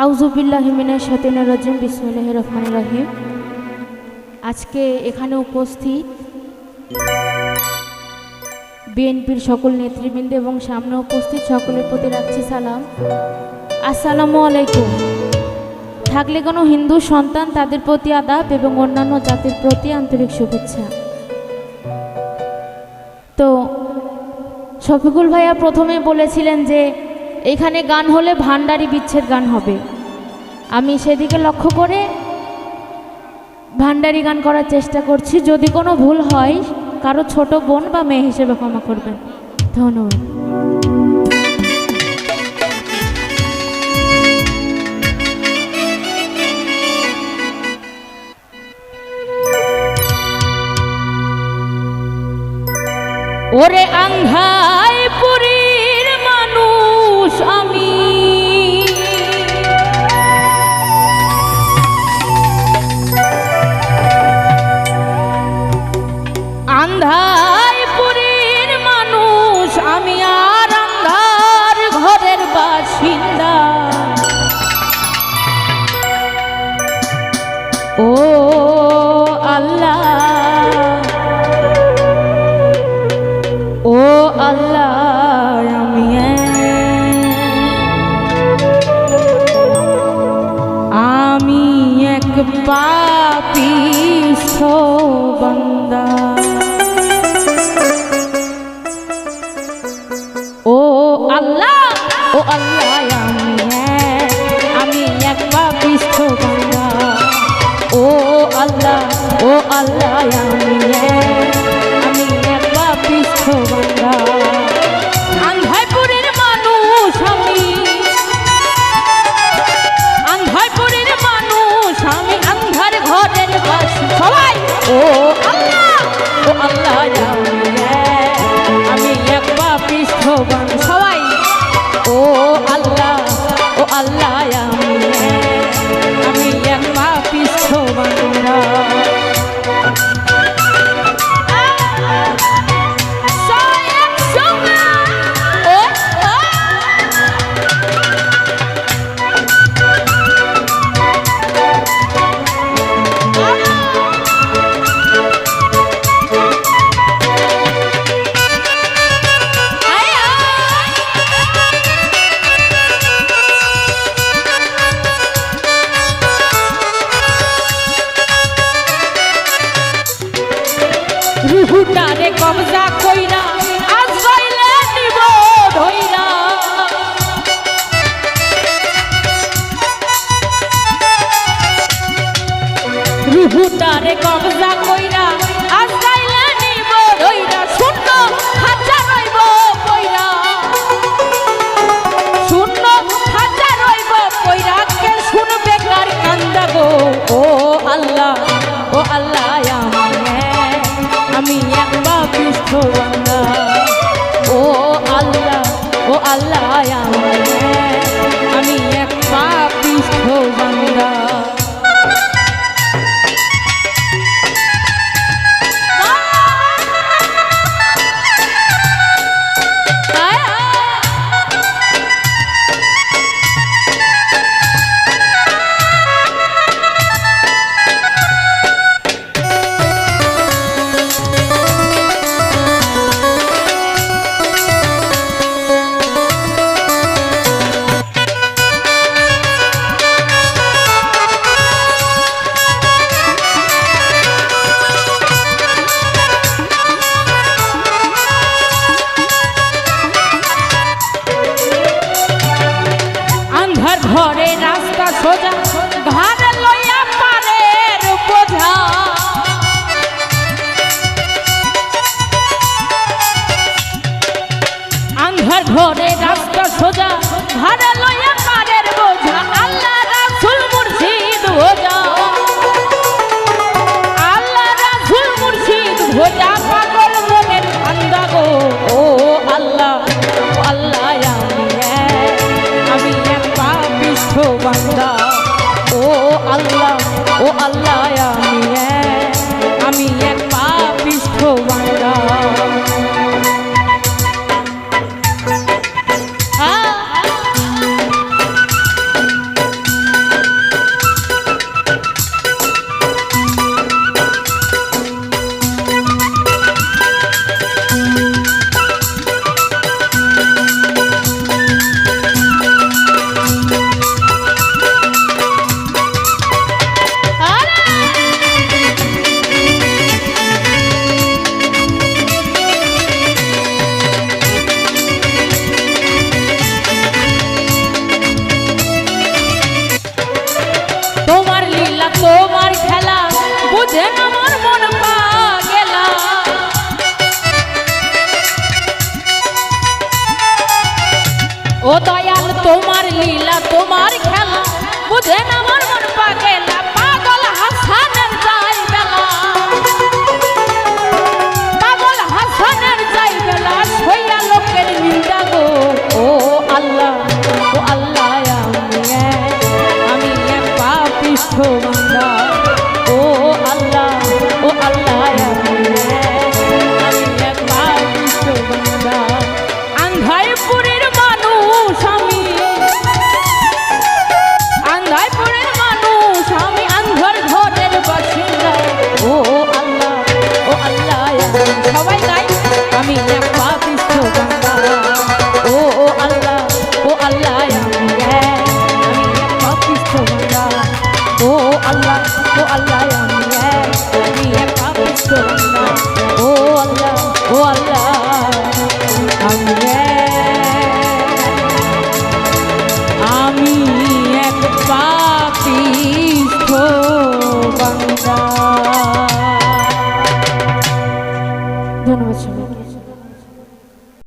আউযুবিল্লাহি মিনাশ শাইতানির রাজিম বিসমিল্লাহির রহমানির রহিম। আজকে এখানে উপস্থিত বিএনপির সকল নেতৃবৃন্দ এবং সামনে উপস্থিত সকলের প্রতি রাখছি সালাম। আসসালামু আলাইকুম। থাকলে কোনো হিন্দু সন্তান তাদের প্রতি আদাব এবং অন্যান্য জাতির প্রতি আন্তরিক শুভেচ্ছা। তো শফিকুল ভাইয়া প্রথমে বলেছিলেন যে এখানে গান হলে ভান্ডারি বিচ্ছেদ গান হবে। আমি সেদিকে লক্ষ্য করে ভান্ডারি গান করার চেষ্টা করছি। যদি কোনো ভুল হয় কারো ছোট বোন বা মেয়ে হিসেবে ক্ষমা করবেন। ধন্যবাদ। ওরে আন্ধায় পুরীর মানুষ আমি, আন্ধায় পুরীর মানুষ আমি, আর আন্ধার ঘরের বাসিন্দা। ও আল্লাহ, ও আল্লাহ, আমি এক পাপিষ্ঠ বান্দা। ও আল্লাহ, ও আল্লাহ, আমি এক পাপিষ্ঠ বান্দা। ও আল্লাহ, ও আল্লাহ, আমি এক পাপিষ্ঠ বান্দা। আন্ধাইপুরের মানুষ আমি, আন্ধাইপুরের মানুষ আমি, আন্ধার ঘরের বাসী সবাই। ও আল্লাহ, ও আল্লাহ, আমি এক পাপিষ্ঠ বান্দা সবাই। ও আল্লাহ, ও আল্লাহ, আমি এক পাপিষ্ঠ বান্দা। রুহুটারে কবজা কইরা আজ গাইলে নিব ধইরা। রুহুটারে কবজা কইরা আজ গাইলে নিব ধইরা। শূন্য খাঁচা রইব কইরা, শূন্য খাঁচা রইব কইরা। কে শুনবে কার কান্দা গো। ও আল্লাহ, ও আল্লাহ, আমি এক পাপিষ্ঠ বান্দা। ও আল্লাহ, ও আল্লাহ, আমি এক পাপিষ্ঠ বান্দা। ঘরে রাস্তা সোজা, ঘাড়ে লইয়া পারের বোঝা। আন্ধার ঘরে রাস্তা সোজা, ঘাড়ে লইয়া পারের বোঝা। আল্লাহ রাসূল মুর্শিদ ভোজা, আল্লাহ রাসূল মুর্শিদ ভোজা। পাগল মনের ঠান্ডা গো। ও আল্লাহ, ও আল্লাহ, আমি এক পাপিষ্ঠ বান্দা। ও দয়াল তোমার লীলা তোমার খেলা বুঝে না আমার মন পাগেলা পাগল হাসানের যাই বেলা পাগল হাসানের যাই বেলা সইয়া লোকের নিন্দা গো ও আল্লাহ